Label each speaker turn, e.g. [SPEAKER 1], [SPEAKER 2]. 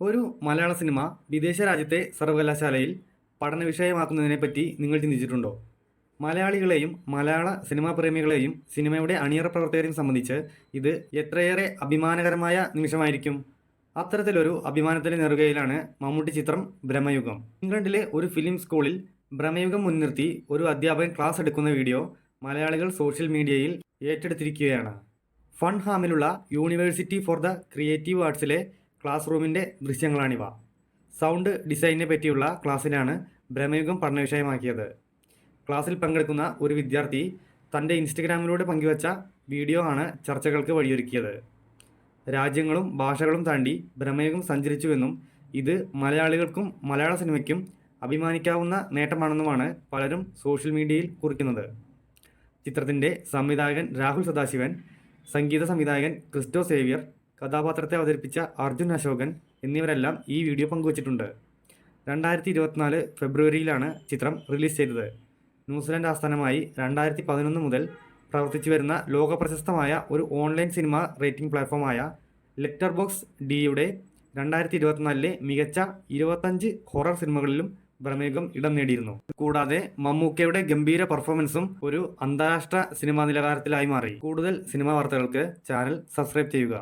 [SPEAKER 1] ഒരു മലയാള സിനിമ വിദേശ രാജ്യത്തെ സർവകലാശാലയിൽ പഠന വിഷയമാക്കുന്നതിനെപ്പറ്റി നിങ്ങൾ ചിന്തിച്ചിട്ടുണ്ടോ? മലയാളികളെയും മലയാള സിനിമാ പ്രേമികളെയും സിനിമയുടെ അണിയറ പ്രവർത്തകരെയും സംബന്ധിച്ച് ഇത് എത്രയേറെ അഭിമാനകരമായ നിമിഷമായിരിക്കും. അത്തരത്തിലൊരു അഭിമാനത്തിൻ്റെ നെറുകയിലാണ് മമ്മൂട്ടി ചിത്രം ബ്രഹ്മയുഗം. ഇംഗ്ലണ്ടിലെ ഒരു ഫിലിം സ്കൂളിൽ ബ്രഹ്മയുഗം മുൻനിർത്തി ഒരു അധ്യാപകൻ ക്ലാസ് എടുക്കുന്ന വീഡിയോ മലയാളികൾ സോഷ്യൽ മീഡിയയിൽ ഏറ്റെടുത്തിരിക്കുകയാണ്. ഫൺഹാമിലുള്ള യൂണിവേഴ്സിറ്റി ഫോർ ദ ക്രിയേറ്റീവ് ആർട്സിലെ ക്ലാസ് റൂമിൻ്റെ ദൃശ്യങ്ങളാണിവ. സൗണ്ട് ഡിസൈനിനെ പറ്റിയുള്ള ക്ലാസ്സിലാണ് ബ്രഹ്മയുഗം പഠന വിഷയമാക്കിയത്. ക്ലാസ്സിൽ പങ്കെടുക്കുന്ന ഒരു വിദ്യാർത്ഥി തൻ്റെ ഇൻസ്റ്റഗ്രാമിലൂടെ പങ്കുവച്ച വീഡിയോ ആണ് ചർച്ചകൾക്ക് വഴിയൊരുക്കിയത്. രാജ്യങ്ങളും ഭാഷകളും താണ്ടി ബ്രഹ്മയുഗം സഞ്ചരിച്ചുവെന്നും ഇത് മലയാളികൾക്കും മലയാള സിനിമയ്ക്കും അഭിമാനിക്കാവുന്ന നേട്ടമാണെന്നുമാണ് പലരും സോഷ്യൽ മീഡിയയിൽ കുറിക്കുന്നത്. ചിത്രത്തിൻ്റെ സംവിധായകൻ രാഹുൽ സദാശിവൻ, സംഗീത സംവിധായകൻ ക്രിസ്റ്റോ സേവ്യർ, കഥാപാത്രത്തെ അവതരിപ്പിച്ച അർജുൻ അശോകൻ എന്നിവരെല്ലാം ഈ വീഡിയോ പങ്കുവച്ചിട്ടുണ്ട്. 2024 ഫെബ്രുവരിയിലാണ് ചിത്രം റിലീസ് ചെയ്തത്. ന്യൂസിലൻഡ് ആസ്ഥാനമായി 2011 മുതൽ പ്രവർത്തിച്ചു വരുന്ന ലോകപ്രശസ്തമായ ഒരു ഓൺലൈൻ സിനിമ റേറ്റിംഗ് പ്ലാറ്റ്ഫോമായ ലെറ്റർബോക്സ് ഡിയുടെ 2024 മികച്ച 25 ഹൊറർ സിനിമകളിലും ബ്രഹ്മയുഗം ഇടം നേടിയിരുന്നു. കൂടാതെ മമ്മൂക്കയുടെ ഗംഭീര പെർഫോമൻസും ഒരു അന്താരാഷ്ട്ര സിനിമാ നിലവാരത്തിലായി മാറി. കൂടുതൽ സിനിമാ വാർത്തകൾക്ക് ചാനൽ സബ്സ്ക്രൈബ് ചെയ്യുക.